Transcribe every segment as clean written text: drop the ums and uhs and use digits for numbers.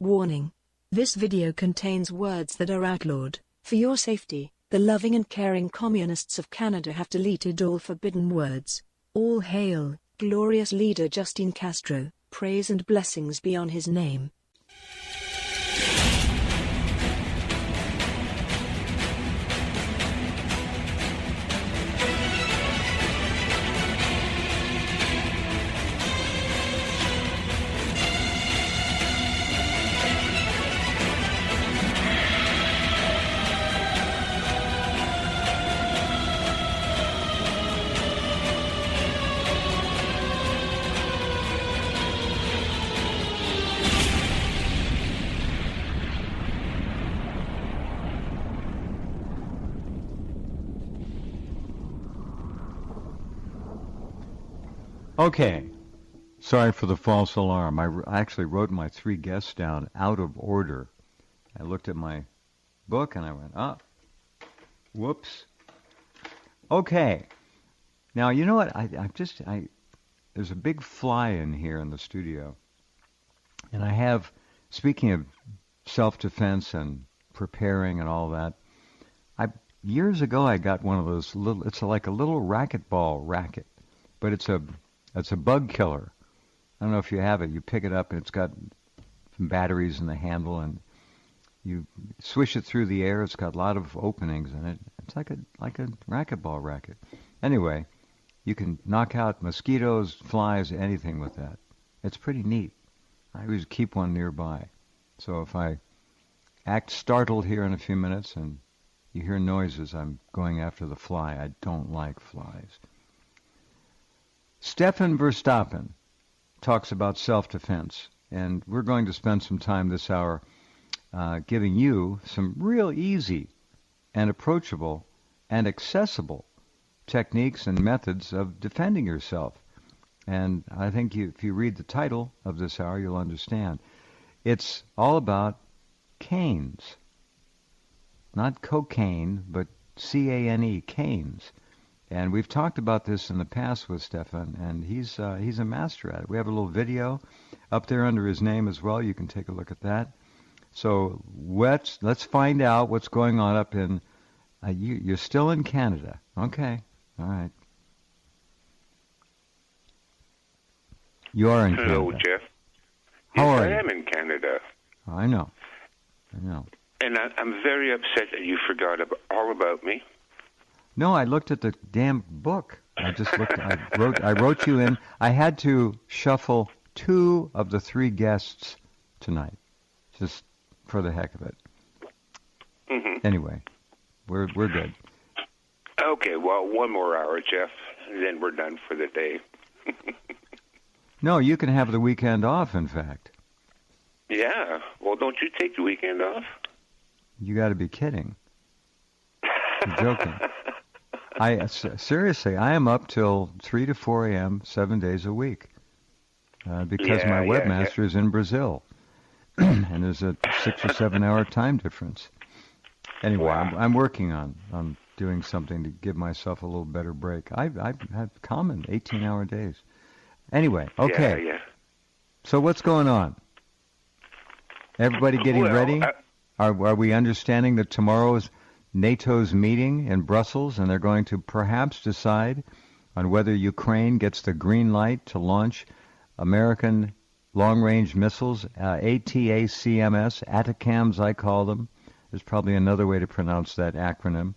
Warning. This video contains words that are outlawed. For your safety, the loving and caring communists of Canada have deleted all forbidden words. All hail, glorious leader Justin Castro, praise and blessings be on his name. Okay, sorry for the false alarm. I actually wrote my 3 guests down out of order. I looked at my book and I went, whoops. Okay, now you know what? There's a big fly in here in the studio, and I have, speaking of self-defense and preparing and all that, years ago I got one of those little. It's like a little racquetball racket, but it's a bug killer. I don't know if you have it. You pick it up and it's got some batteries in the handle, and you swish it through the air. It's got a lot of openings in it. It's like a racquetball racket. Anyway, you can knock out mosquitoes, flies, anything with that. It's pretty neat. I always keep one nearby. So if I act startled here in a few minutes and you hear noises, I'm going after the fly. I don't like flies. Stefan Verstappen talks about self-defense, and we're going to spend some time this hour giving you some real easy and approachable and accessible techniques and methods of defending yourself. And I think if you read the title of this hour, you'll understand. It's all about canes. Not cocaine, but C-A-N-E, canes. And we've talked about this in the past with Stefan, and he's a master at it. We have a little video up there under his name as well. You can take a look at that. So let's find out what's going on up in. You're still in Canada, okay? All right. You are in Canada. Hello, Jeff. How yes, are I you? am in Canada. I know. And I'm very upset that you forgot all about me. No, I looked at the damn book. I just looked. I wrote you in. I had to shuffle 2 of the 3 guests tonight, just for the heck of it. Mm-hmm. Anyway, we're good. Okay, well, 1 more hour, Jeff, and then we're done for the day. No, you can have the weekend off. In fact. Yeah. Well, don't you take the weekend off? You got to be kidding. You're joking. Seriously, I am up till 3 to 4 a.m. 7 days a week because my webmaster is in Brazil, and there's a 6 or 7 hour time difference. Anyway, wow. I'm working on doing something to give myself a little better break. I've had common 18-hour days. Anyway, okay. Yeah. So what's going on? Everybody getting ready? Are we understanding that tomorrow is NATO's meeting in Brussels, and they're going to perhaps decide on whether Ukraine gets the green light to launch American long-range missiles, ATACMS, ATACMS I call them. There's probably another way to pronounce that acronym.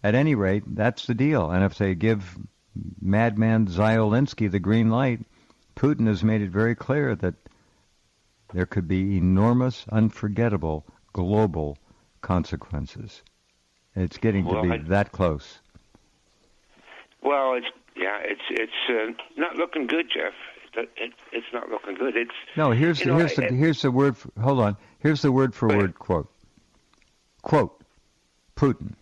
At any rate, that's the deal. And if they give Madman Zelensky the green light, Putin has made it very clear that there could be enormous, unforgettable global consequences. It's getting to be that close. Well, it's not looking good, Jeff. It's not looking good. Here's the word. Hold on. Here's the word for word quote. Quote, Putin,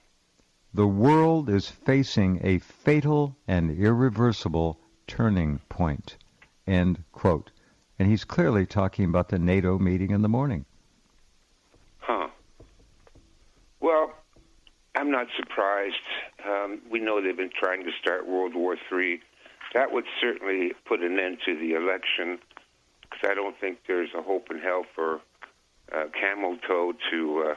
the world is facing a fatal and irreversible turning point. End quote. And he's clearly talking about the NATO meeting in the morning. Huh. Well, I'm not surprised. We know they've been trying to start World War III. That would certainly put an end to the election, because I don't think there's a hope in hell for camel toe to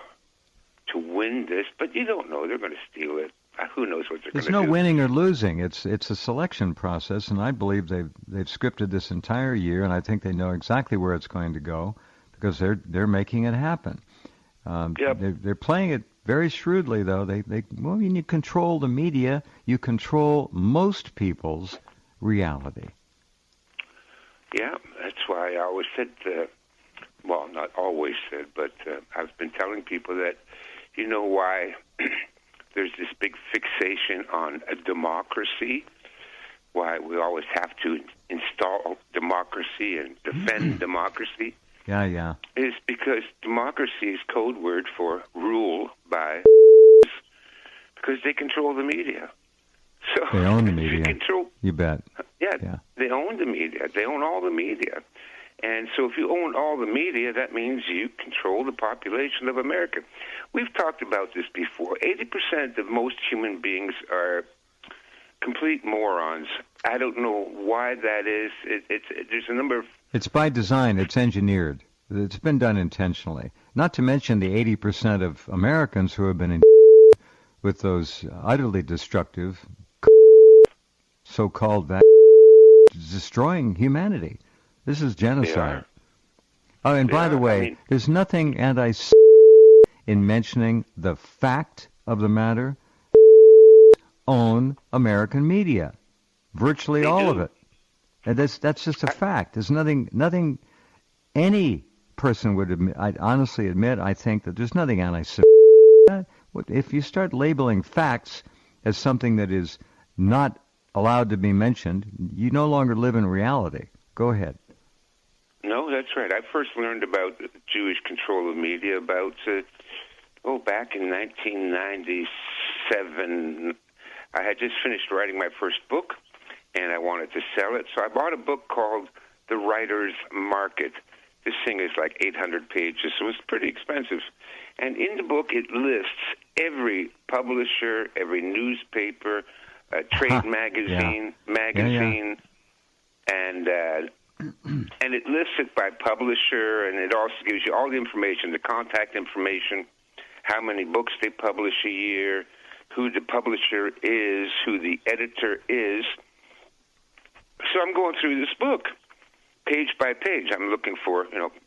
win this, but you don't know. They're going to steal it. Who knows what they're going to do? There's no winning or losing. It's a selection process, and I believe they've scripted this entire year, and I think they know exactly where it's going to go because they're making it happen. Yep. They're playing it very shrewdly, though. Well, when you control the media, you control most people's reality. Yeah, that's why I always said, well, not always said, but I've been telling people that, you know why there's this big fixation on a democracy, why we always have to install democracy and defend democracy. Yeah. Is because democracy is code word for rule by because they control the media. So they own the media. You bet. Yeah, they own the media. They own all the media. And so if you own all the media, that means you control the population of America. We've talked about this before. 80% of most human beings are complete morons. I don't know why that is. There's a number of... It's by design. It's engineered. It's been done intentionally. Not to mention the 80% of Americans who have been in with those utterly destructive so-called destroying humanity. This is genocide. Oh, and by the way, there's nothing in mentioning the fact of the matter. Own American media, virtually all of it. And that's just a fact. There's nothing. Any person would admit. I'd honestly admit. I think that there's nothing anti-Semitic. If you start labeling facts as something that is not allowed to be mentioned, you no longer live in reality. Go ahead. No, that's right. I first learned about Jewish control of media about, back in 1997. I had just finished writing my first book, and I wanted to sell it. So I bought a book called The Writer's Market. This thing is like 800 pages, so it's pretty expensive. And in the book, it lists every publisher, every newspaper, trade magazine, and it lists it by publisher, and it also gives you all the information, the contact information, how many books they publish a year, who the publisher is, who the editor is. So I'm going through this book, page by page. I'm looking for,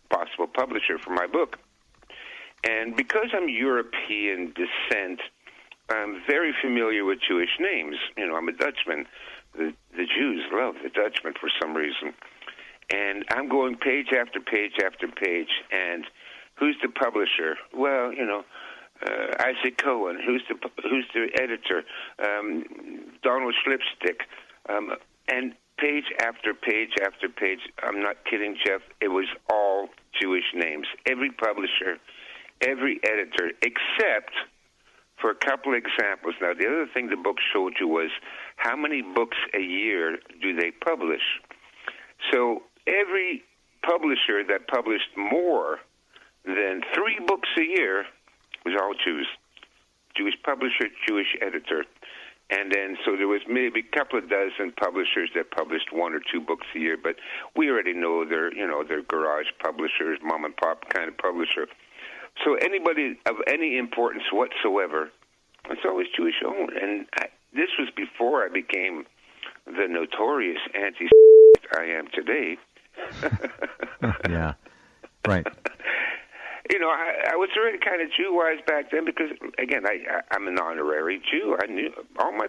possible publisher for my book. And because I'm European descent, I'm very familiar with Jewish names. I'm a Dutchman. The Jews love the Dutchman for some reason. And I'm going page after page after page. And who's the publisher? Well, Isaac Cohen. Who's the editor? Donald Schlipstick. And page after page after page, I'm not kidding, Jeff, it was all Jewish names. Every publisher, every editor, except for a couple examples. Now, the other thing the book showed you was how many books a year do they publish. So every publisher that published more than 3 books a year was all Jews. Jewish publisher, Jewish editor. And then, so there was maybe a couple of dozen publishers that published 1 or 2 books a year, but we already know they're garage publishers, mom and pop kind of publisher. So anybody of any importance whatsoever, it's always Jewish owned. And this was before I became the notorious anti-Semite I am today. Yeah, right. I was already kind of Jew-wise back then because, again, I'm an honorary Jew. I knew all my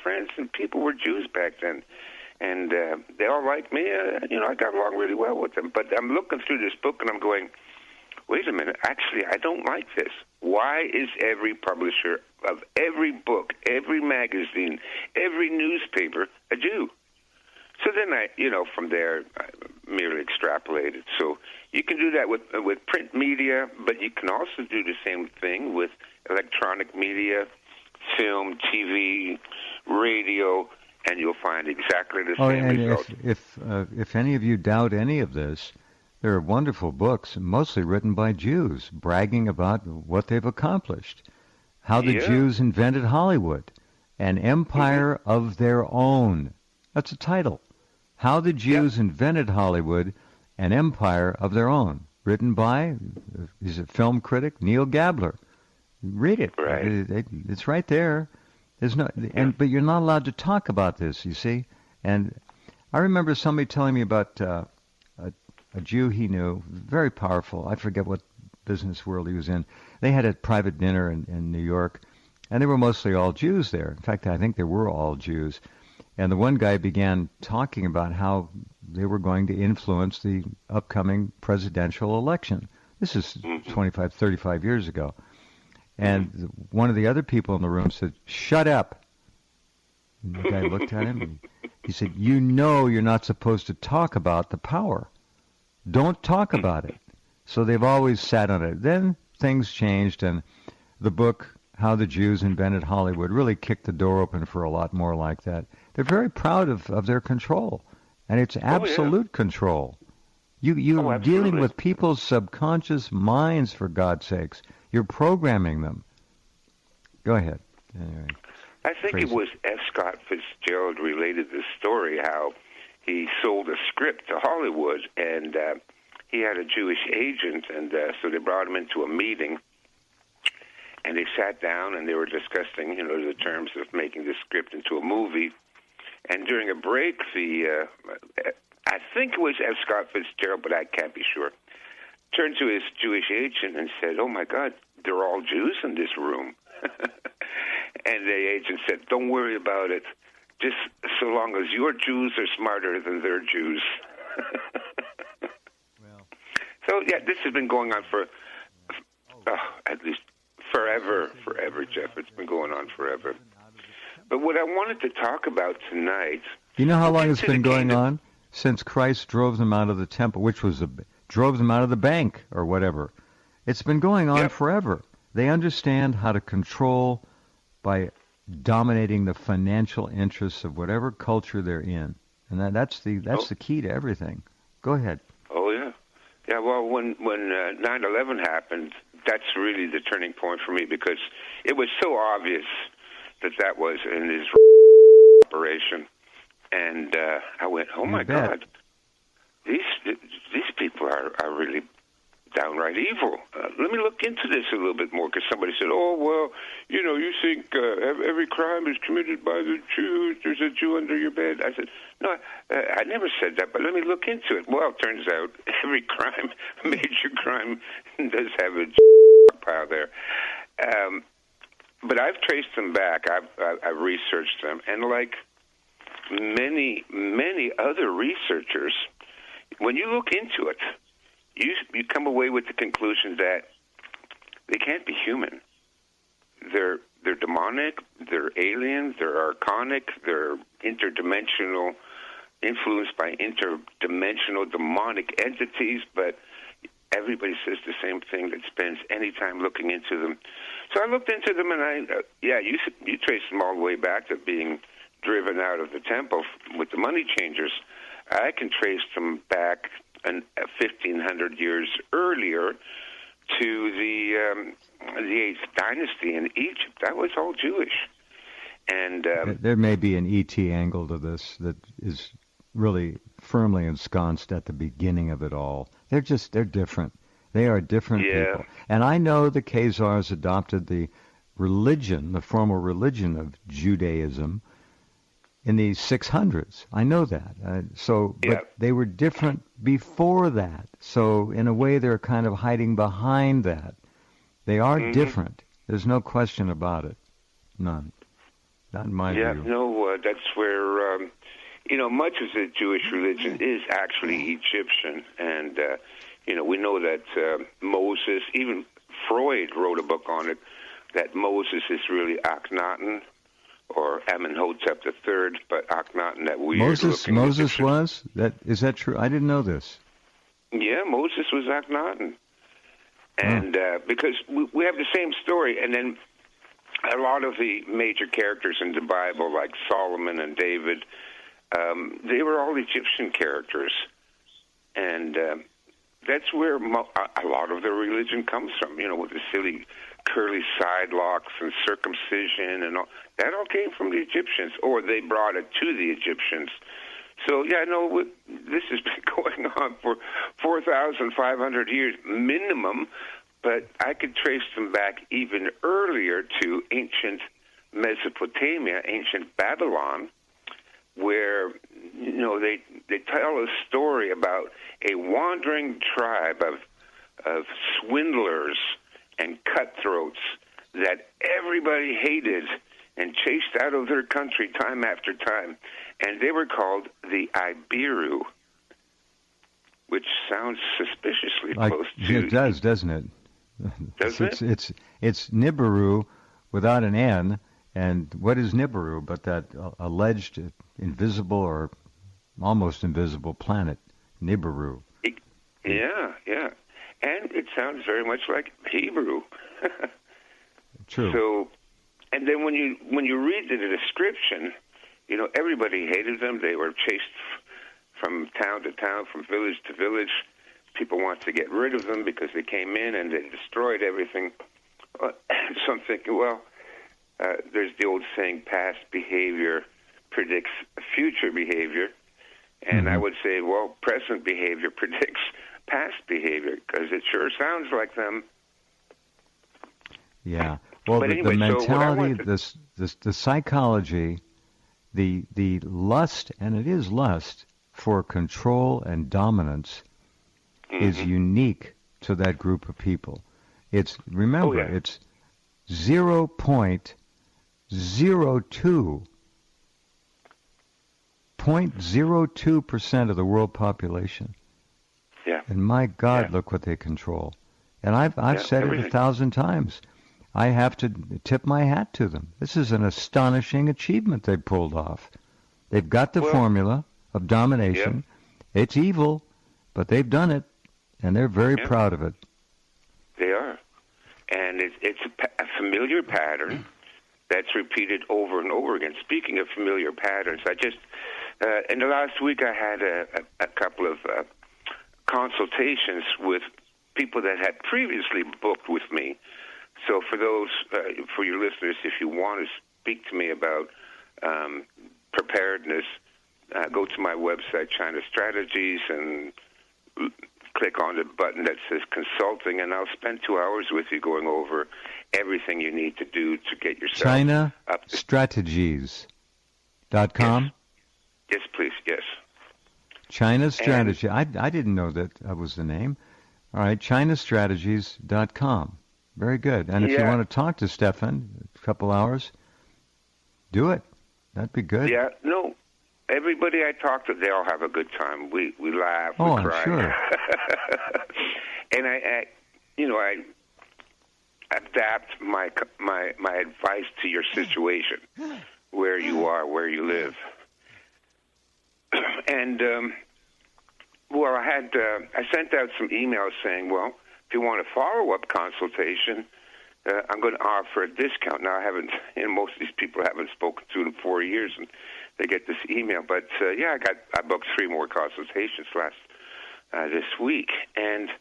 friends and people were Jews back then. And they all liked me. I got along really well with them. But I'm looking through this book and I'm going, wait a minute, actually, I don't like this. Why is every publisher of every book, every magazine, every newspaper a Jew? So then from there, I merely extrapolated. So you can do that with print media, but you can also do the same thing with electronic media, film, TV, radio, and you'll find exactly the same result. If any of you doubt any of this, there are wonderful books, mostly written by Jews, bragging about what they've accomplished. How the Jews invented Hollywood, an empire of their own. That's a title. How the Jews invented Hollywood, an empire of their own. written by, he's a film critic, Neil Gabler. Read it. Right. It's right there. There's no, but you're not allowed to talk about this, you see. And I remember somebody telling me about a Jew he knew, very powerful. I forget what business world he was in. They had a private dinner in New York, and they were mostly all Jews there. In fact, I think they were all Jews. And the one guy began talking about how they were going to influence the upcoming presidential election. This is 25, 35 years ago. And one of the other people in the room said, "Shut up." And the guy looked at him and he said, "You know you're not supposed to talk about the power. Don't talk about it." So they've always sat on it. Then things changed, and the book, How the Jews Invented Hollywood, really kicked the door open for a lot more like that. They're very proud of their control, and it's absolute control. You're dealing with people's subconscious minds, for God's sakes. You're programming them. Go ahead. Anyway, I think it was F. Scott Fitzgerald related this story, how he sold a script to Hollywood, and he had a Jewish agent, and so they brought him into a meeting, and they sat down and they were discussing, the terms of making the script into a movie. And during a break, I think it was F. Scott Fitzgerald, but I can't be sure, turned to his Jewish agent and said, "Oh, my God, they're all Jews in this room." And the agent said, "Don't worry about it. Just so long as your Jews are smarter than their Jews." So, this has been going on for at least forever, Jeff. It's been going on forever. But what I wanted to talk about tonight... You know how long it's been going on? Since Christ drove them out of the temple, which was drove them out of the bank or whatever. It's been going on forever. They understand how to control by dominating the financial interests of whatever culture they're in. And that's the key to everything. Go ahead. Oh, yeah. Yeah, well, when 9/11 happened, that's really the turning point for me, because it was so obvious that was an Israeli operation. And I went, "Oh, my God, these people are really downright evil. Let me look into this a little bit more," because somebody said, "Oh, well, you think every crime is committed by the Jews. There's a Jew under your bed." I said, "No, I never said that, but let me look into it." Well, it turns out every crime, major crime, does have a pile there. But I've traced them back. I've researched them, and like many other researchers, when you look into it, you come away with the conclusion that they can't be human. They're demonic, they're alien, they're archonic, they're interdimensional, influenced by interdimensional demonic entities, but everybody says the same thing that spends any time looking into them. So I looked into them, and you trace them all the way back to being driven out of the temple with the money changers. I can trace them back 1,500 years earlier to the 8th dynasty in Egypt. That was all Jewish. And there may be an ET angle to this that is really firmly ensconced at the beginning of it all. They're different. They are different people. And I know the Khazars adopted the religion, the formal religion of Judaism, in the 600s. I know that. But they were different before that. So in a way, they're kind of hiding behind that. They are different. There's no question about it. None. Not in my view. No, that's where, much of the Jewish religion is actually Egyptian. And, we know that Moses, even Freud wrote a book on it, that Moses is really Akhenaten, or Amenhotep III, but Akhenaten, that weird Moses was? Is that true? I didn't know this. Yeah, Moses was Akhenaten. And because we have the same story, and then a lot of the major characters in the Bible, like Solomon and David, they were all Egyptian characters. And that's where a lot of their religion comes from, with the silly curly side locks and circumcision and all. That all came from the Egyptians, or they brought it to the Egyptians So, yeah, no, this has been going on for 4,500 years minimum, but I could trace them back even earlier to ancient Mesopotamia, ancient Babylon, where, they tell a story about a wandering tribe of swindlers and cutthroats that everybody hated and chased out of their country time after time. And they were called the Ibiru, which sounds suspiciously close to... It does, doesn't it? Doesn't it? It's Nibiru without an N. And what is Nibiru but that alleged invisible or almost invisible planet, Nibiru? Yeah. And it sounds very much like Hebrew. True. So, and then when you read the description, everybody hated them. They were chased from town to town, from village to village. People want to get rid of them because they came in and they destroyed everything. So I'm thinking, well, there's the old saying, past behavior predicts future behavior. And I would say, well, present behavior predicts past behavior, because it sure sounds like them. Yeah. Well, but the anyway, mentality, the psychology, the lust, and it is lust, for control and dominance is unique to that group of people. It's 0.02% of the world population. Yeah. And my God, look what they control. And I've said it 1,000 times. I have to tip my hat to them. This is an astonishing achievement they pulled off. They've got the formula of domination. Yep. It's evil, but they've done it, and they're very proud of it. They are. And it's a familiar pattern that's repeated over and over again. Speaking of familiar patterns, I just, in the last week, I had a couple of consultations with people that had previously booked with me. So for those, for your listeners, if you want to speak to me about preparedness, go to my website, China Strategies, and click on the button that says consulting, and I'll spend 2 hours with you going over everything you need to do to get yourself up to ChinaStrategies.com? Yes, please, yes. China Strategy. I didn't know that was the name. All right, ChinaStrategies.com. Very good. And if you want to talk to Stefan a couple hours, do it. That'd be good. Yeah, no. Everybody I talk to, they all have a good time. We laugh, we cry. I'm sure. And I adapt my advice to your situation, where you are, where you live. And well, I sent out some emails saying, well, if you want a follow-up consultation, I'm going to offer a discount. Now, most of these people I haven't spoken to in 4 years, and they get this email. But I booked 3 more consultations this week, and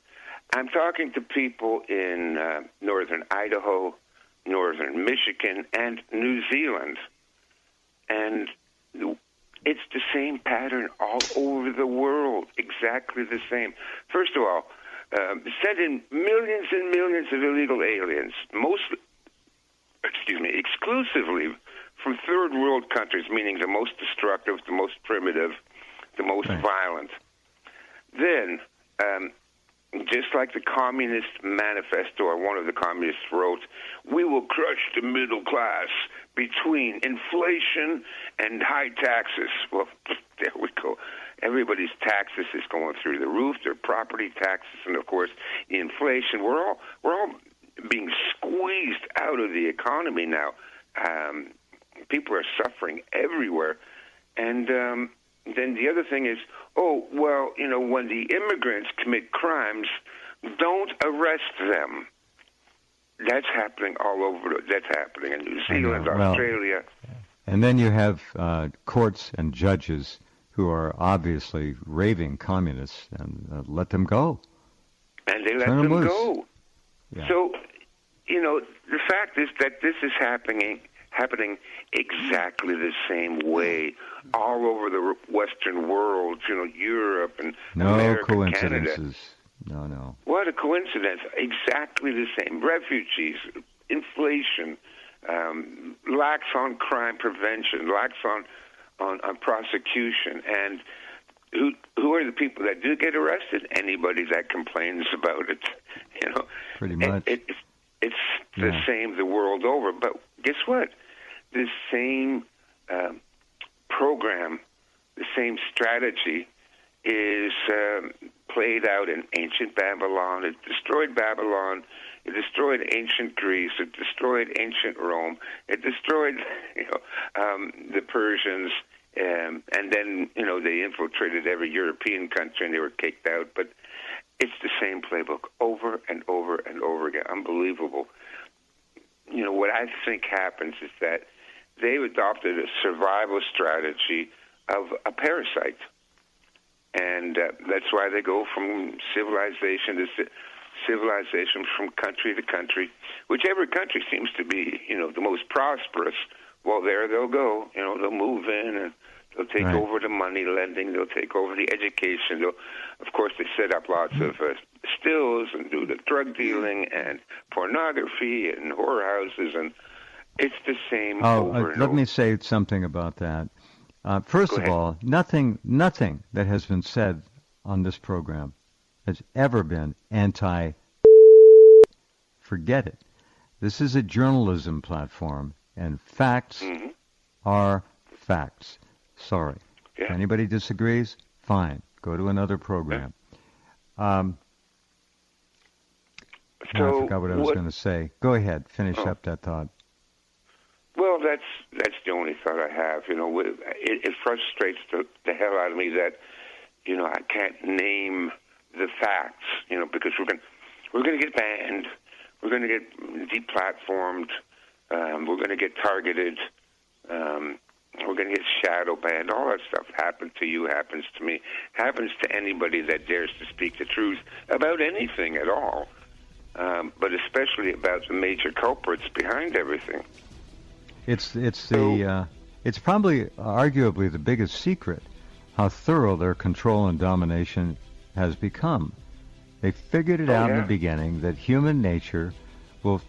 I'm talking to people in northern Idaho, northern Michigan, and New Zealand, and it's the same pattern all over the world, exactly the same. First of all, send in millions and millions of illegal aliens, exclusively from third world countries, meaning the most destructive, the most primitive, the most violent. Then, just like the Communist Manifesto, or one of the communists wrote, we will crush the middle class between inflation and high taxes. Well, there we go. Everybody's taxes is going through the roof, their property taxes, and of course, the inflation. We're all being squeezed out of the economy now. People are suffering everywhere. And then the other thing is, when the immigrants commit crimes, don't arrest them. That's happening all over. That's happening in New Zealand, Australia. And then you have courts and judges who are obviously raving communists, and let them go. And they let them go. Yeah. So, the fact is that this is happening happening exactly the same way all over the Western world, Europe and no America, coincidences. Canada. No. What a coincidence. Exactly the same. Refugees, inflation, lacks on crime prevention, lacks on prosecution. And who are the people that do get arrested? Anybody that complains about it. Pretty much. It's the same the world over. But guess what? This same program, the same strategy is played out in ancient Babylon. It destroyed Babylon. It destroyed ancient Greece. It destroyed ancient Rome. It destroyed, the Persians. And then, they infiltrated every European country and they were kicked out. But it's the same playbook over and over and over again. Unbelievable. What I think happens is that they've adopted a survival strategy of a parasite. And that's why they go from civilization to civilization, from country to country. Whichever country seems to be, the most prosperous, well, there they'll go. They'll move in and they'll take over the money lending. They'll take over the education. Of course, they set up lots of stills and do the drug dealing and pornography and whorehouses, and it's the same over and let over. me say something about that. First of all, nothing that has been said on this program has ever been anti. Forget it. This is a journalism platform, and facts are facts. Sorry. Yeah. If anybody disagrees, fine. Go to another program. I forgot what I was going to say. Go ahead. Finish up that thought. Well, that's the only thought I have. It frustrates the hell out of me that I can't name the facts. Because we're going to get banned, we're going to get deplatformed, we're going to get targeted, we're going to get shadow banned. All that stuff happened to you, happens to me, happens to anybody that dares to speak the truth about anything at all, but especially about the major culprits behind everything. It's probably arguably the biggest secret how thorough their control and domination has become. They figured it out in the beginning that human nature will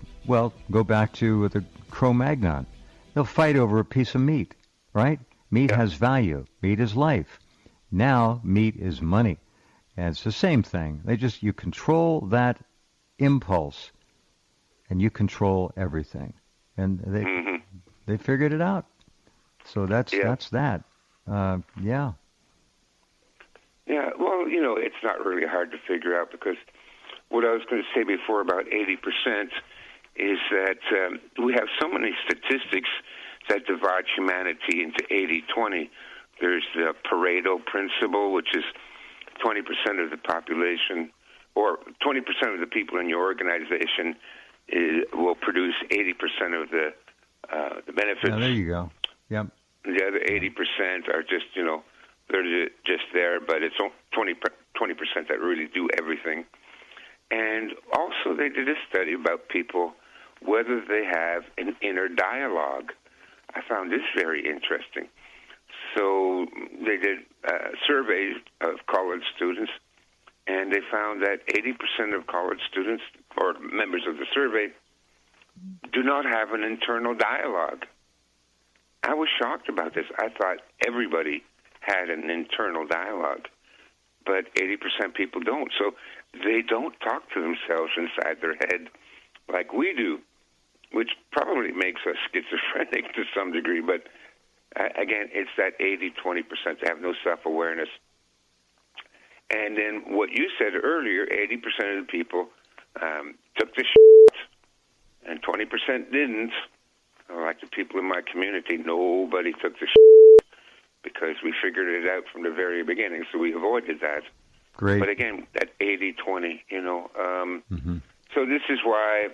go back to the Cro-Magnon. They'll fight over a piece of meat, right? Meat has value. Meat is life. Now meat is money, and it's the same thing. You control that impulse, and you control everything, and they figured it out. So that's that. Yeah. Well, it's not really hard to figure out, because what I was going to say before about 80% is that we have so many statistics that divide humanity into 80-20. There's the Pareto principle, which is 20% of the population, or 20% of the people in your organization will produce 80% of the benefits. Yeah, there you go. Yep. The other 80% are just, they're just there, but it's 20% that really do everything. And also they did a study about people, whether they have an inner dialogue. I found this very interesting. So they did surveys of college students, and they found that 80% of college students, or members of the survey, do not have an internal dialogue. I was shocked about this. I thought everybody had an internal dialogue, but 80% people don't. So they don't talk to themselves inside their head like we do, which probably makes us schizophrenic to some degree. But again, it's that 80-20% to have no self-awareness. And then what you said earlier, 80% of the people took the shit, and 20% didn't. Like the people in my community, nobody took the shit because we figured it out from the very beginning, so we avoided that. Great. But again, that 80-20, So this is why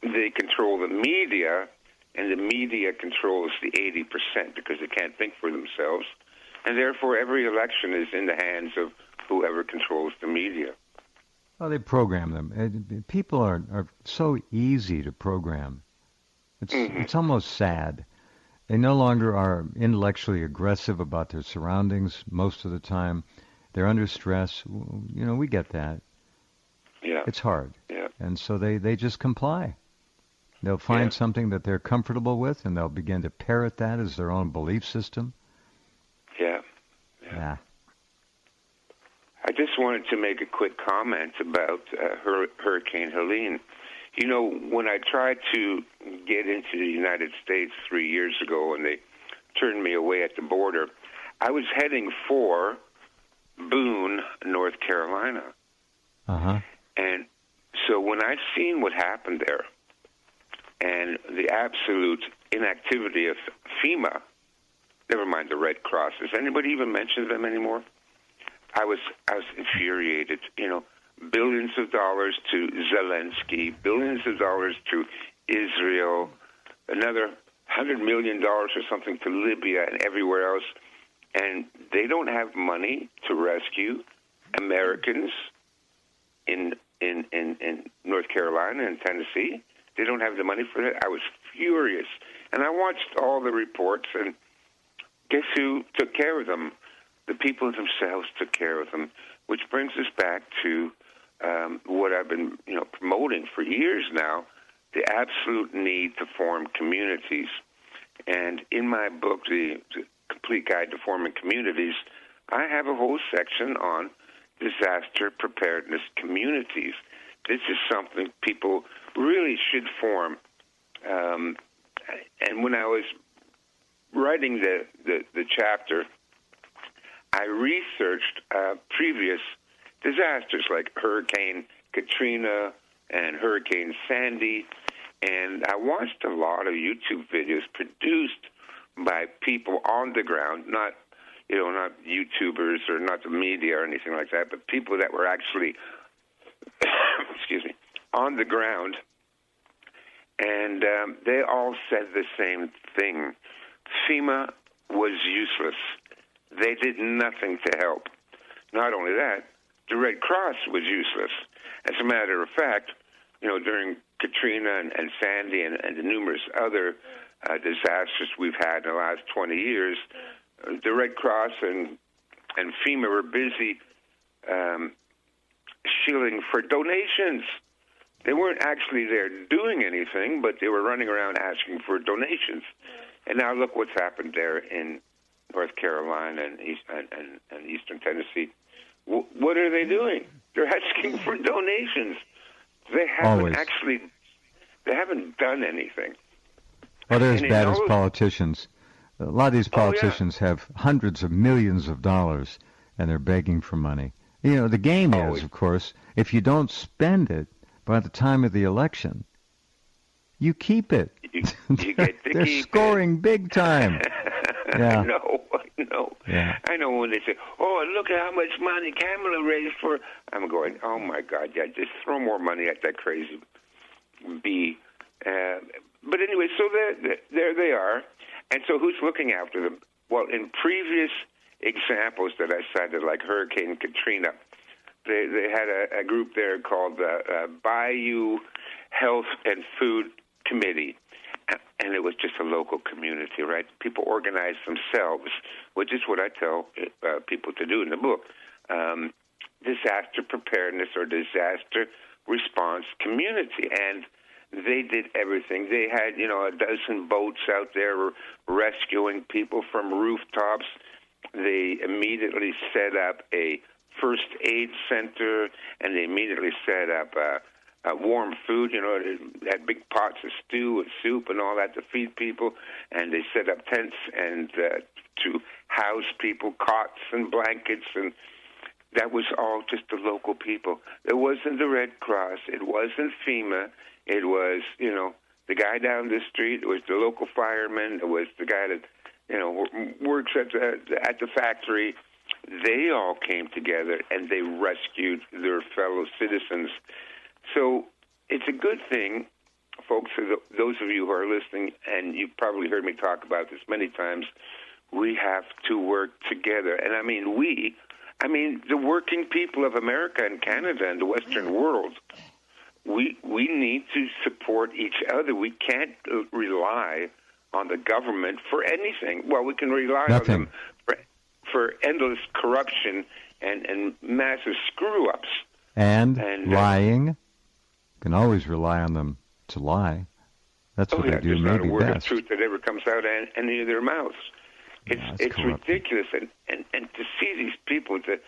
they control the media, and the media controls the 80% because they can't think for themselves. And therefore, every election is in the hands of whoever controls the media. Well, they program them. People are so easy to program. It's almost sad. They no longer are intellectually aggressive about their surroundings most of the time. They're under stress. You know, we get that. Yeah. It's hard. Yeah. And so they just comply. They'll find something that they're comfortable with, and they'll begin to parrot that as their own belief system. Yeah. Yeah. I just wanted to make a quick comment about Hurricane Helene. You know, when I tried to get into the United States 3 years ago and they turned me away at the border, I was heading for Boone, North Carolina. Uh-huh. And so when I seen what happened there and the absolute inactivity of FEMA, never mind the Red Cross, does anybody even mention them anymore? I was infuriated. You know, billions of dollars to Zelensky, billions of dollars to Israel, another $100 million or something to Libya and everywhere else, and they don't have money to rescue Americans in North Carolina and Tennessee. They don't have the money for that. I was furious, and I watched all the reports, and guess who took care of them? The people themselves took care of them, which brings us back to what I've been, promoting for years now: the absolute need to form communities. And in my book, the Complete Guide to Forming Communities, I have a whole section on disaster preparedness communities. This is something people really should form. And when I was writing the chapter, I researched previous disasters like Hurricane Katrina and Hurricane Sandy, and I watched a lot of YouTube videos produced by people on the ground, not YouTubers or not the media or anything like that, but people that were actually, excuse me, on the ground. And they all said the same thing. FEMA was useless. They did nothing to help. Not only that, the Red Cross was useless. As a matter of fact, during Katrina and Sandy and the numerous other disasters we've had in the last 20 years, the Red Cross and FEMA were busy shilling for donations. They weren't actually there doing anything, but they were running around asking for donations. And now look what's happened there in North Carolina and Eastern Tennessee. What are they doing? They're asking for donations. They haven't they haven't done anything. Well, they're as bad as politicians. A lot of these politicians have hundreds of millions of dollars, and they're begging for money. The game is, of course, if you don't spend it by the time of the election, you keep it. You get to they're keep scoring big time. Yeah. I know. Yeah. I know when they say, "Oh, look at how much money Kamala raised for," I'm going, "Oh my God, yeah, just throw more money at that crazy bee." But anyway, so there they are, and so who's looking after them? Well, in previous examples that I cited, like Hurricane Katrina, they had a group there called the Bayou Health and Food Committee. And it was just a local community, right? People organized themselves, which is what I tell people to do in the book. Disaster preparedness or disaster response community. And they did everything. They had, a dozen boats out there rescuing people from rooftops. They immediately set up a first aid center, and they immediately set up warm food, they had big pots of stew and soup and all that to feed people, and they set up tents and to house people, cots and blankets, and that was all just the local people. It wasn't the Red Cross. It wasn't FEMA. It was, the guy down the street. It was the local fireman. It was the guy that, works at the factory. They all came together, and they rescued their fellow citizens. So it's a good thing, folks, for those of you who are listening, and you've probably heard me talk about this many times, we have to work together. And I mean the working people of America and Canada and the Western world. we need to support each other. We can't rely on the government for anything. Well, we can rely Nothing. on them for endless corruption and massive screw-ups. And lying. You can always rely on them to lie. That's what they do there's maybe not a word best. of truth that ever comes out of any of their mouths. It's corrupt. ridiculous, and to see these people, to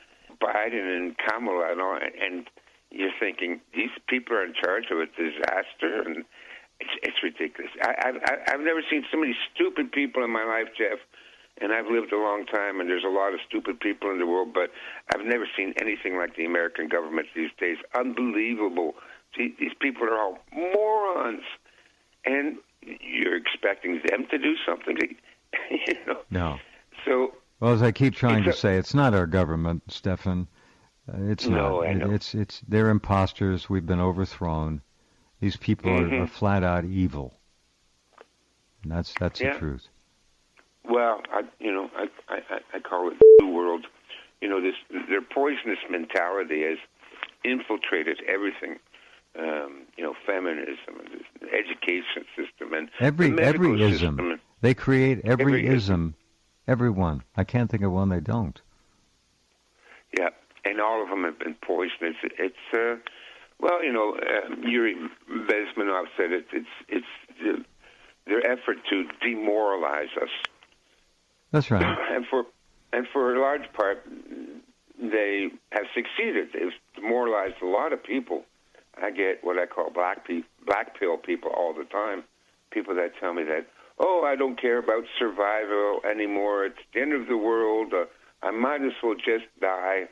Biden and Kamala and all, and you're thinking these people are in charge of a disaster, and it's ridiculous. I've never seen so many stupid people in my life, Jeff, and I've lived a long time, and there's a lot of stupid people in the world, but I've never seen anything like the American government these days. Unbelievable. These people are all morons, and you're expecting them to do something. You know? No. So, well, as I keep trying to say, it's not our government, Stefan. It's no, not. I know. They're imposters. We've been overthrown. These people are flat out evil, and that's the truth. Well, I call it the New World. You know, their poisonous mentality has infiltrated everything. Feminism, and the education system, and every ism. System. They create every ism. Everyone. I can't think of one they don't. Yeah, and all of them have been poisonous. Yuri Bezmenov said it's their effort to demoralize us. That's right. And for a large part, they have succeeded. They've demoralized a lot of people. I get what I call black pill people all the time. People that tell me that, I don't care about survival anymore. It's the end of the world. I might as well just die.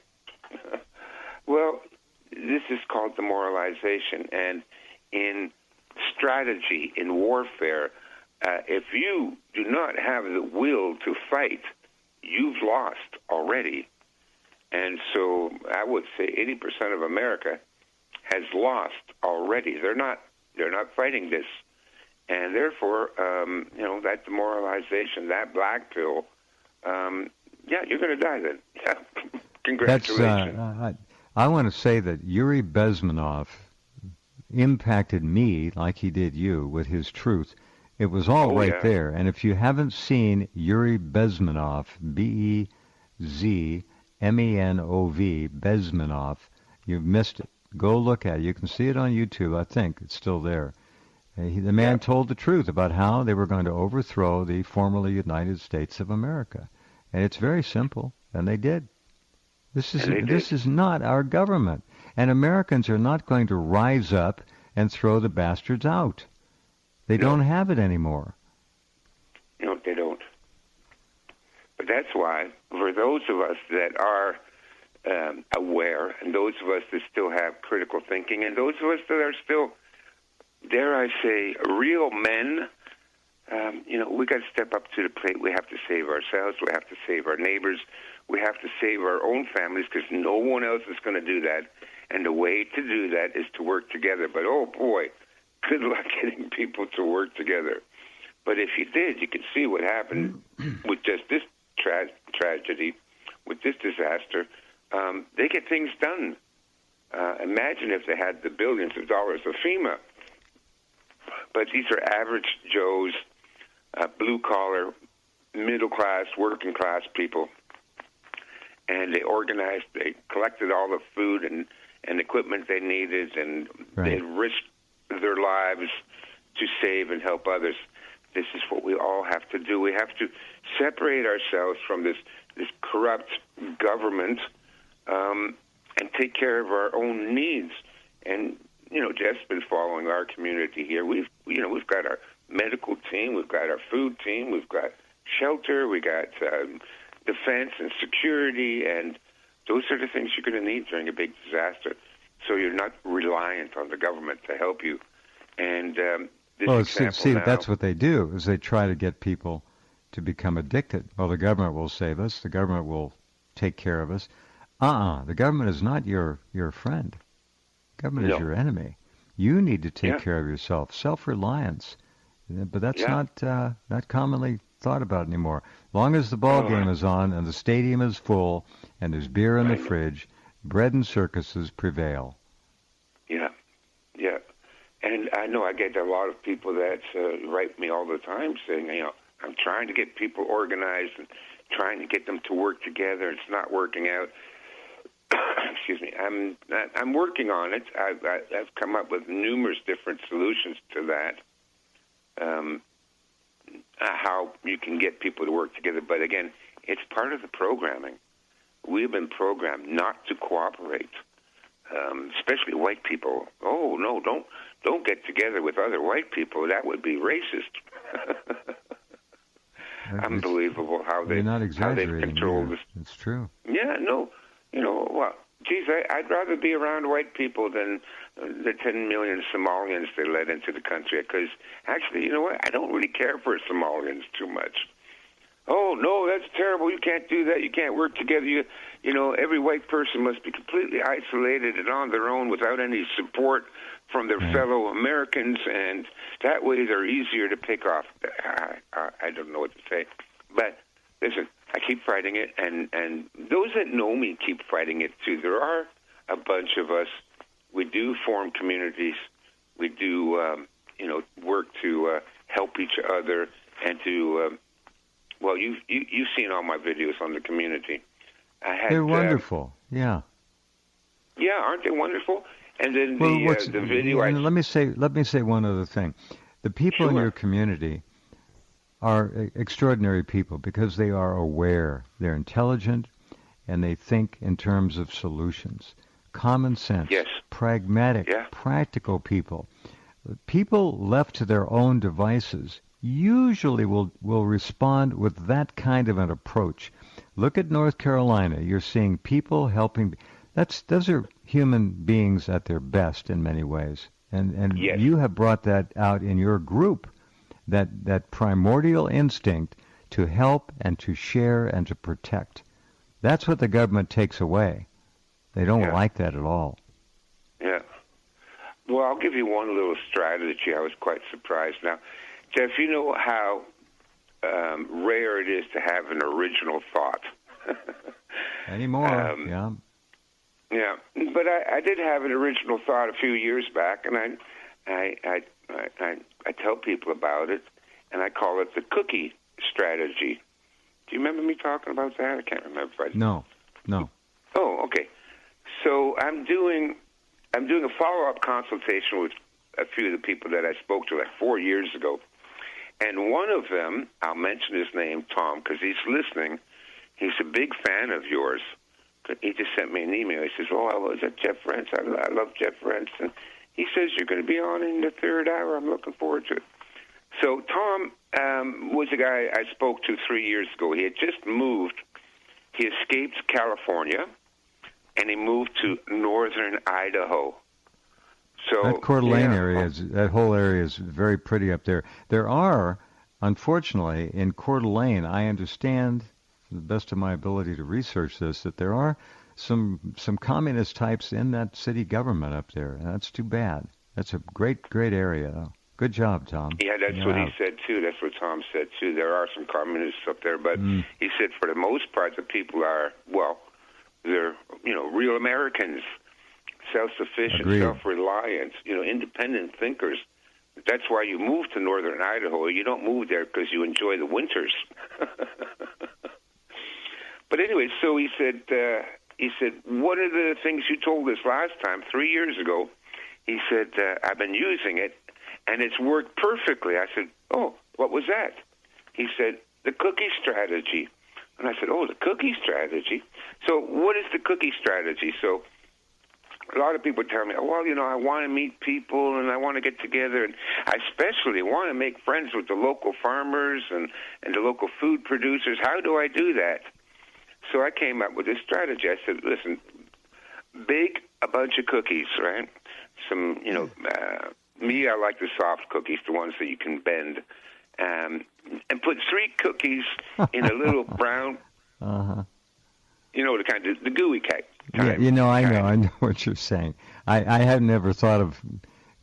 Well, this is called demoralization. And in strategy, in warfare, if you do not have the will to fight, you've lost already. And so I would say 80% of America has lost already. They're not fighting this. And therefore, that demoralization, that black pill, you're going to die then. Yeah. Congratulations. I want to say that Yuri Bezmenov impacted me like he did you with his truth. It was all there. And if you haven't seen Yuri Bezmenov, Bezmenov, Bezmenov, you've missed it. Go look at it. You can see it on YouTube. I think it's still there. The man told the truth about how they were going to overthrow the formerly United States of America. And it's very simple, and they did. This is not our government. And Americans are not going to rise up and throw the bastards out. They don't have it anymore. No, they don't. But that's why, for those of us that are aware, and those of us that still have critical thinking, and those of us that are still, dare I say, real men, we got to step up to the plate. We have to save ourselves. We have to save our neighbors. We have to save our own families, because no one else is going to do that. And the way to do that is to work together. But, oh, boy, good luck getting people to work together. But if you did, you could see what happened with just this tragedy, with this disaster. They get things done. Imagine if they had the billions of dollars of FEMA. But these are average Joes, blue-collar, middle-class, working-class people. And they organized, they collected all the food and equipment they needed, and they risked their lives to save and help others. This is what we all have to do. We have to separate ourselves from this corrupt government and take care of our own needs. And Jeff's been following our community here. We've got our medical team, we've got our food team, we've got shelter, we got defense and security, and those are the things you're going to need during a big disaster. So you're not reliant on the government to help you. And that's what they do, is they try to get people to become addicted. Well, the government will save us. The government will take care of us. The government is not your friend. The government is your enemy. You need to take care of yourself. Self-reliance. But that's not commonly thought about anymore. Long as the ball game is on and the stadium is full and there's beer in the fridge, bread and circuses prevail. Yeah. And I know I get a lot of people that write me all the time saying, I'm trying to get people organized and trying to get them to work together. It's not working out. Excuse me. I'm working on it. I've come up with numerous different solutions to that. How you can get people to work together, but again, it's part of the programming. We've been programmed not to cooperate, especially white people. Oh no, don't get together with other white people. That would be racist. Unbelievable how they've controlled this. It's true. Yeah, no, well, geez, I'd rather be around white people than the 10 million Somalians they let into the country. Because actually, you know what? I don't really care for Somalians too much. Oh no, that's terrible! You can't do that. You can't work together. Every white person must be completely isolated and on their own without any support from their fellow Americans, and that way they're easier to pick off. I don't know what to say, but listen, I keep fighting it, and those that know me keep fighting it too. There are a bunch of us. We do form communities. We do, work to help each other and to. Well, you've seen all my videos on the community. They're wonderful. Yeah. Yeah, aren't they wonderful? And then the video. And let me say one other thing. The people in your community are extraordinary people because they are aware, they're intelligent, and they think in terms of solutions. Common sense, pragmatic, practical people. People left to their own devices usually will respond with that kind of an approach. Look at North Carolina. You're seeing people helping. Those are human beings at their best in many ways. And you have brought that out in your group, that primordial instinct to help and to share and to protect. That's what the government takes away. They don't like that at all. Yeah. Well, I'll give you one little strategy. I was quite surprised. Now, Jeff, you know how rare it is to have an original thought. Anymore, yeah. Yeah, but I did have an original thought a few years back, and I tell people about it, and I call it the cookie strategy. Do you remember me talking about that? I can't remember. No. Oh, okay. So I'm doing a follow-up consultation with a few of the people that I spoke to like 4 years ago. And one of them, I'll mention his name, Tom, because he's listening. He's a big fan of yours. He just sent me an email. He says, I was at Jeff Rentz. I love Jeff Rentz. And he says, you're going to be on in the third hour. I'm looking forward to it. So Tom was a guy I spoke to 3 years ago. He had just moved. He escaped California, and he moved to northern Idaho. So that Coeur d'Alene area, that whole area is very pretty up there. There are, unfortunately, in Coeur d'Alene, I understand, to the best of my ability to research this, that there are some communist types in that city government up there. And that's too bad. That's a great area, though. Good job, Tom. Yeah, that's what he said, too. That's what Tom said, too. There are some communists up there, but he said for the most part the people are, they're, real Americans, self-sufficient, self-reliant, independent thinkers. That's why you move to northern Idaho. You don't move there because you enjoy the winters. But anyway, so he said, what are the things you told us last time, 3 years ago? He said, I've been using it, and it's worked perfectly. I said, oh, what was that? He said, the cookie strategy. And I said, oh, the cookie strategy? So what is the cookie strategy? So a lot of people tell me, I want to meet people and I want to get together, and I especially want to make friends with the local farmers and the local food producers. How do I do that? So I came up with this strategy. I said, listen, bake a bunch of cookies, right? Some, me, I like the soft cookies, the ones that you can bend, and put 3 cookies in a little brown, the kind of the gooey cake. Yeah, I know what you're saying. I had never thought of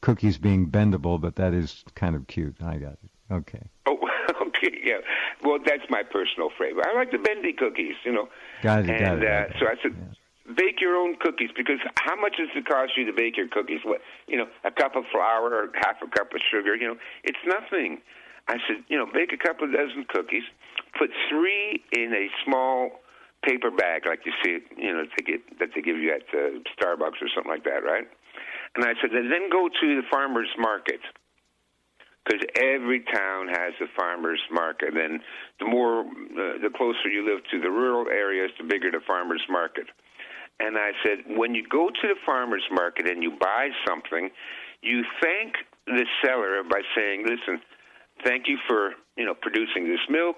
cookies being bendable, but that is kind of cute. I got it. Okay. Oh, okay, yeah. Well, that's my personal favorite. I like the bendy cookies, Got it. So I said, bake your own cookies, because how much does it cost you to bake your cookies? What, a cup of flour or half a cup of sugar? It's nothing. I said, bake a couple of dozen cookies, put 3 in a small paper bag, like you see it, that they give you at Starbucks or something like that, right? And I said, and then go to the farmer's market, because every town has a farmer's market, and the closer you live to the rural areas, the bigger the farmer's market. And I said, when you go to the farmer's market and you buy something, you thank the seller by saying, listen, thank you for producing this milk,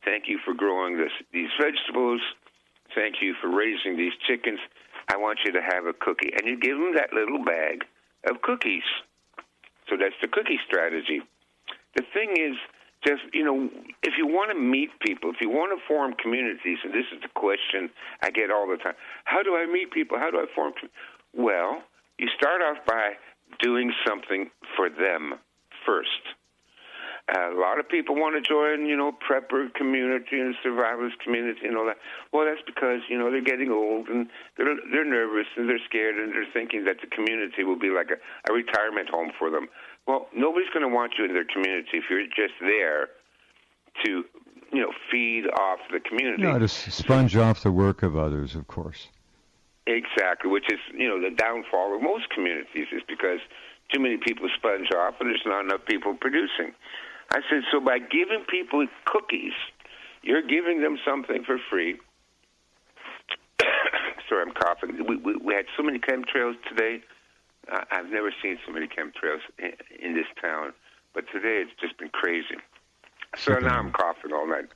thank you for growing these vegetables, thank you for raising these chickens. I want you to have a cookie. And you give them that little bag of cookies. So that's the cookie strategy. The thing is, just, if you want to meet people, if you want to form communities, and this is the question I get all the time, how do I meet people? How do I form communities? Well, you start off by doing something for them first. A lot of people want to join, prepper community and survivalist community and all that. Well, that's because, they're getting old and they're nervous and they're scared and they're thinking that the community will be like a retirement home for them. Well, nobody's going to want you in their community if you're just there to, feed off the community. To sponge off the work of others, of course. Exactly, which is, the downfall of most communities is because too many people sponge off and there's not enough people producing. I said, so by giving people cookies, you're giving them something for free. Sorry, I'm coughing. We had so many chemtrails today. I've never seen so many chemtrails in this town, but today it's just been crazy. So now I'm coughing all night.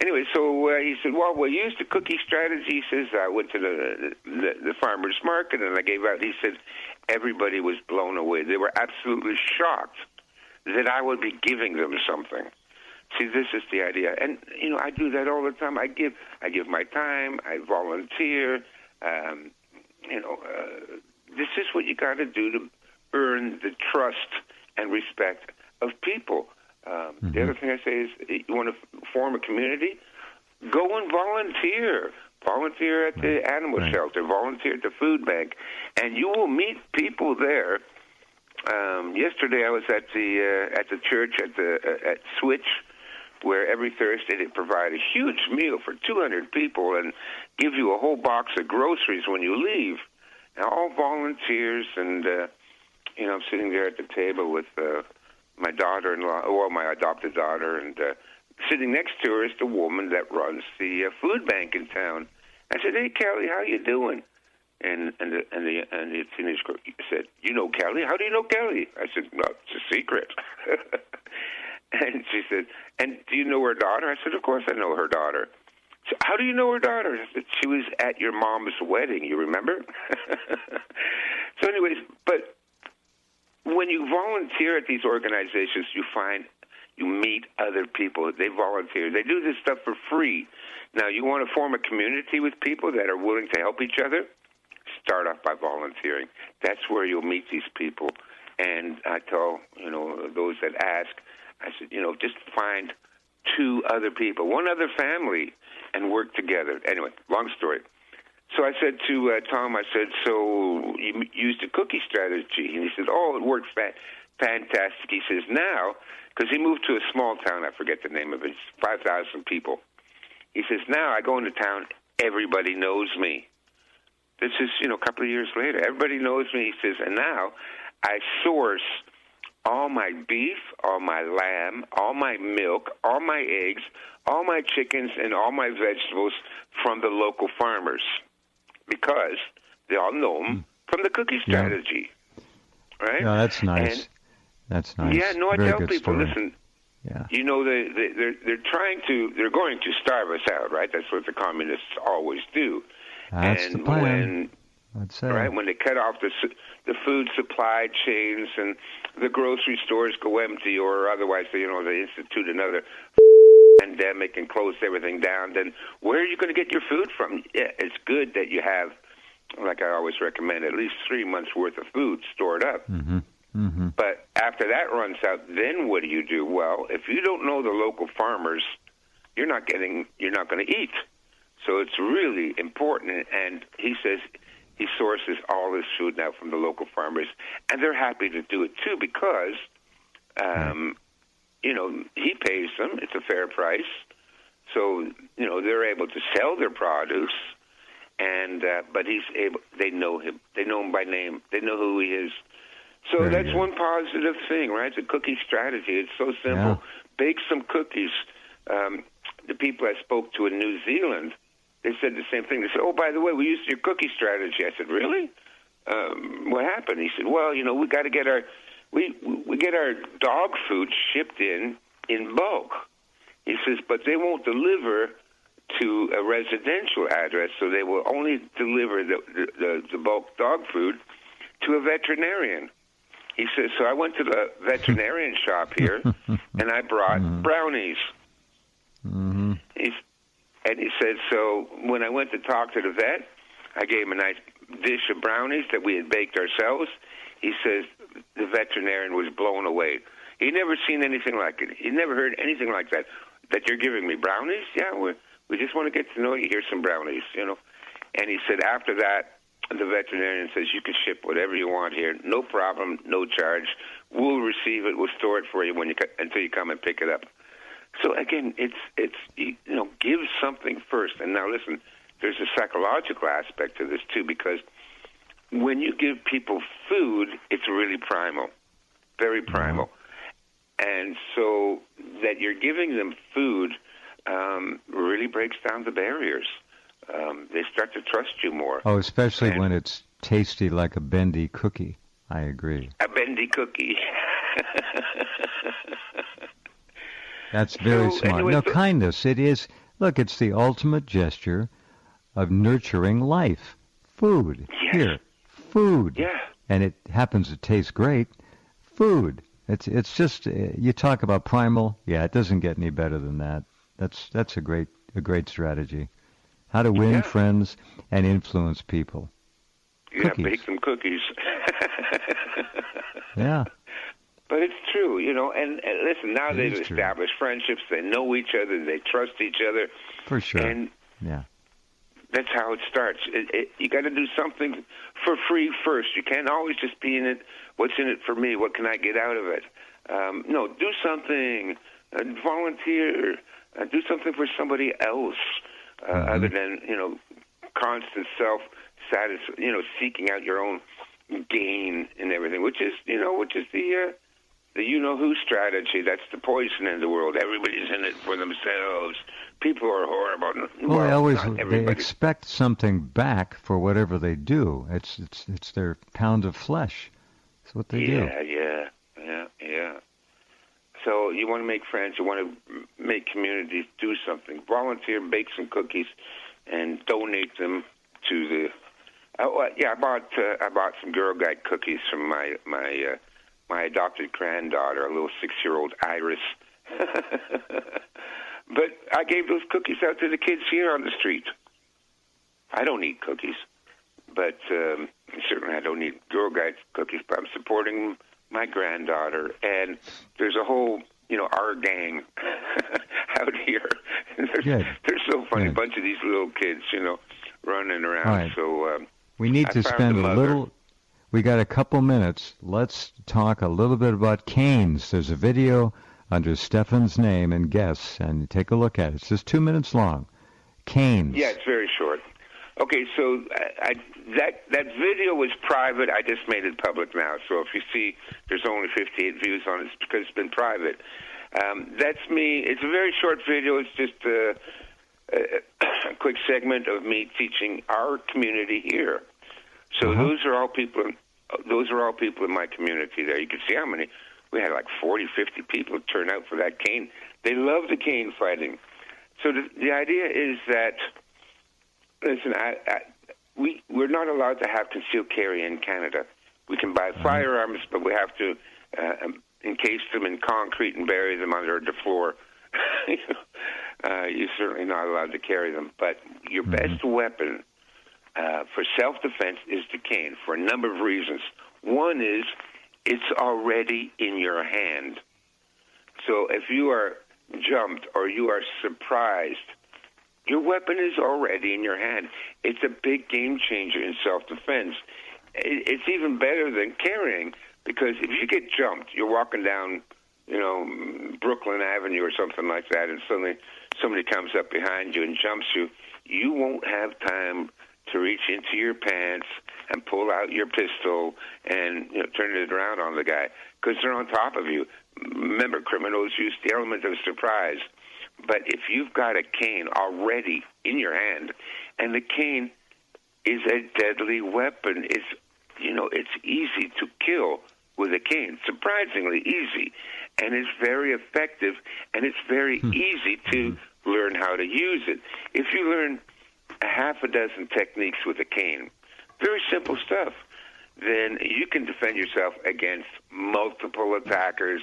Anyway, so he said, well, we'll use the cookie strategy. He says, I went to the farmer's market and I gave out. He said, everybody was blown away. They were absolutely shocked that I would be giving them something. See, this is the idea. And, I do that all the time. I give my time. I volunteer. This is what you got to do to earn the trust and respect of people. The other thing I say is, you want to form a community? Go and volunteer. Volunteer at the animal shelter. Volunteer at the food bank. And you will meet people there. Yesterday I was at the church at Switch, where every Thursday they provide a huge meal for 200 people and give you a whole box of groceries when you leave. Now, all volunteers, and I'm sitting there at the table with my daughter-in-law, my adopted daughter, and sitting next to her is the woman that runs the food bank in town. I said, "Hey, Kelly, how you doing?" And the teenage girl said, "You know Kelly? How do you know Kelly?" I said, "No, it's a secret." And she said, "And do you know her daughter?" I said, "Of course I know her daughter." So, "How do you know her daughter?" I said, "She was at your mom's wedding, you remember?" So anyways, but when you volunteer at these organizations, you meet other people. They volunteer. They do this stuff for free. Now, you want to form a community with people that are willing to help each other? Start off by volunteering. That's where you'll meet these people. And I tell, those that ask, I said, just find 2 other people, 1 other family, and work together. Anyway, long story. So I said to Tom, I said, so you used a cookie strategy. And he said, oh, it worked fantastic. He says, now, because he moved to a small town, I forget the name of it, 5,000 people. He says, now I go into town, everybody knows me. This is, a couple of years later. Everybody knows me. He says, and now I source all my beef, all my lamb, all my milk, all my eggs, all my chickens, and all my vegetables from the local farmers because they all know them from the cookie strategy. Yeah. Right? Yeah, that's nice. And, that's nice. Yeah, no, I Very tell good people, story. listen, yeah. they're going to starve us out, right? That's what the communists always do. That's the plan. I'd say. Right, when they cut off the food supply chains and the grocery stores go empty, or otherwise, they institute another pandemic and close everything down, then where are you going to get your food from? Yeah, it's good that you have, like I always recommend, at least 3 months worth of food stored up. Mm-hmm. Mm-hmm. But after that runs out, then what do? Well, if you don't know the local farmers, you're not going to eat. So it's really important. And he says he sources all his food now from the local farmers, and they're happy to do it too because, he pays them. It's a fair price. So, they're able to sell their produce, and but he's able. They know him. They know him by name. They know who he is. So Very that's good. one positive thing, right? The cookie strategy. It's so simple. Yeah. Bake some cookies. The people I spoke to in New Zealand, they said the same thing. They said, "Oh, by the way, we used your cookie strategy." I said, "Really? What happened?" He said, "Well, we got to get we get our dog food shipped in bulk." He says, "But they won't deliver to a residential address, so they will only deliver the bulk dog food to a veterinarian." He says, "So I went to the veterinarian shop here, and I brought brownies." Mm-hmm. And he said, so when I went to talk to the vet, I gave him a nice dish of brownies that we had baked ourselves. He says the veterinarian was blown away. He'd never seen anything like it. He'd never heard anything like that. That you're giving me brownies? Yeah, we just want to get to know you. Here's some brownies, And he said after that, the veterinarian says you can ship whatever you want here, no problem, no charge. We'll receive it. We'll store it for you until you come and pick it up. So again, it's give something first. And now listen, there's a psychological aspect to this too, because when you give people food, it's really primal, very primal. And so that you're giving them food really breaks down the barriers. They start to trust you more. Oh, especially when it's tasty like a bendy cookie. I agree. A bendy cookie. That's very smart. Anyway, No, kindness. It is. Look, it's the ultimate gesture of nurturing life. Food. Yes. Here. Food. Yeah. And it happens to taste great. Food. It's just, you talk about primal. Yeah, it doesn't get any better than that. That's a great strategy. How to win friends and influence people. Yeah, bake some cookies. Yeah. But it's true, and listen, now they've established friendships. They know each other. They trust each other. For sure. And that's how it starts. You got to do something for free first. You can't always just be in it. What's in it for me? What can I get out of it? No, do something. Volunteer. Do something for somebody else other than, constant seeking out your own gain and everything, which is the you-know-who strategy. That's the poison in the world. Everybody's in it for themselves. People are horrible. Well, they expect something back for whatever they do. It's their pound of flesh. That's what they do. Yeah. So you want to make friends. You want to make communities do something. Volunteer, bake some cookies, and donate them to the. I bought some Girl Guide cookies from my adopted granddaughter, a little 6-year-old Iris. But I gave those cookies out to the kids here on the street. I don't eat cookies, but certainly I don't eat Girl Guide cookies, but I'm supporting my granddaughter. And there's a whole, our gang out here. They're so funny, a bunch of these little kids, running around. Right. So we need to spend a little. We got a couple minutes. Let's talk a little bit about canes. There's a video under Stefan's name and guess, and take a look at it. It's just 2 minutes long. Canes. Yeah, it's very short. Okay, so that video was private. I just made it public now. So if you see there's only 58 views on it, it's because it's been private. That's me. It's a very short video. It's just a quick segment of me teaching our community here. So those are all people in my community there. You can see how many. We had like 40, 50 people turn out for that cane. They love the cane fighting. So the idea is that, listen, we're not allowed to have concealed carry in Canada. We can buy firearms, but we have to encase them in concrete and bury them under the floor. You're certainly not allowed to carry them. But your best weapon for self-defense is the cane for a number of reasons. One is it's already in your hand. So if you are jumped or you are surprised, Your weapon is already in your hand. It's a big game changer in self-defense. It's even better than carrying, because if you get jumped, you're walking down, Brooklyn Avenue or something like that, and suddenly somebody comes up behind you and jumps you, you won't have time to reach into your pants and pull out your pistol and turn it around on the guy, because they're on top of you. Remember, criminals use the element of surprise. But if you've got a cane already in your hand, and the cane is a deadly weapon, it's easy to kill with a cane, surprisingly easy, and it's very effective, and it's very easy to learn how to use it. If you learn a half a dozen techniques with a cane, very simple stuff, then you can defend yourself against multiple attackers,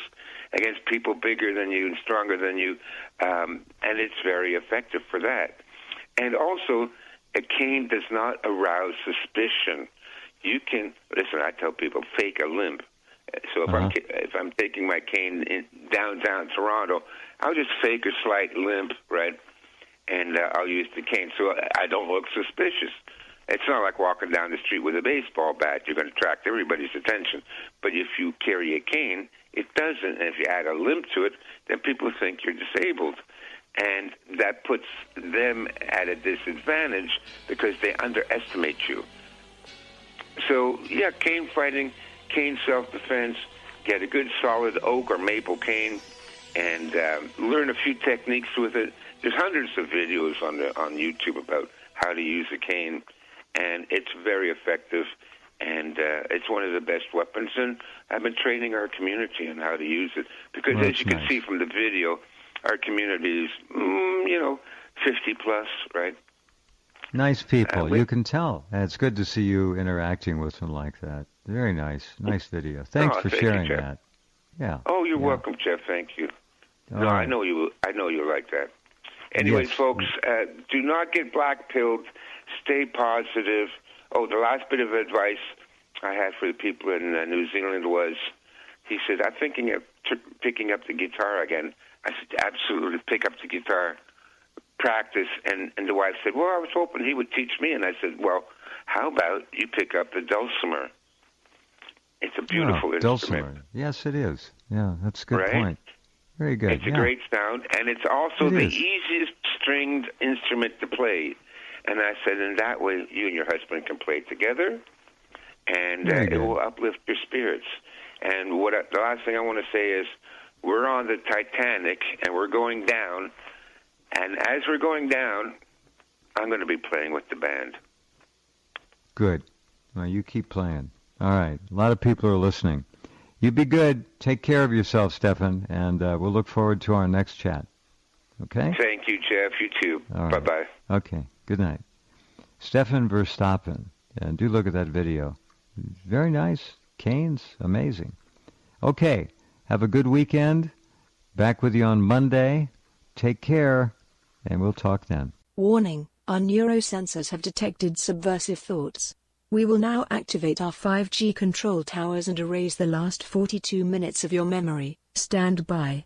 against people bigger than you and stronger than you, and it's very effective for that. And also, a cane does not arouse suspicion. You can, listen, I tell people, fake a limp. So if I'm taking my cane in downtown Toronto, I'll just fake a slight limp, right? And I'll use the cane so I don't look suspicious. It's not like walking down the street with a baseball bat. You're going to attract everybody's attention. But if you carry a cane, it doesn't. And if you add a limp to it, then people think you're disabled. And that puts them at a disadvantage because they underestimate you. So, yeah, cane fighting, cane self-defense, get a good solid oak or maple cane, and learn a few techniques with it. There's hundreds of videos on YouTube about how to use a cane, and it's very effective, and it's one of the best weapons. And I've been training our community on how to use it, because as you can see from the video, our community is, 50 plus, right? Nice people. You can tell. And it's good to see you interacting with them like that. Very nice. Nice video. Thanks for sharing that. Yeah. Oh, you're welcome, Jeff. Thank you. All right. I know you like that. Anyways, folks, do not get black-pilled. Stay positive. Oh, the last bit of advice I had for the people in New Zealand was, he said, I'm thinking of picking up the guitar again. I said, absolutely, pick up the guitar, practice. And the wife said, well, I was hoping he would teach me. And I said, well, how about you pick up the dulcimer? It's a beautiful instrument. Dulcimer. Yes, it is. Yeah, that's a good point. Very good. It's a great sound, and it's also the easiest stringed instrument to play. And I said, in that way, you and your husband can play together, and it will uplift your spirits. And the last thing I want to say is, we're on the Titanic, and we're going down. And as we're going down, I'm going to be playing with the band. Good. Well, you keep playing. All right. A lot of people are listening. You be good. Take care of yourself, Stefan, and we'll look forward to our next chat. Okay? Thank you, Jeff. You too. All right. Bye-bye. Okay. Good night. Stefan Verstappen. And do look at that video. Very nice. Canes. Amazing. Okay. Have a good weekend. Back with you on Monday. Take care, and we'll talk then. Warning, our neurosensors have detected subversive thoughts. We will now activate our 5G control towers and erase the last 42 minutes of your memory. Stand by.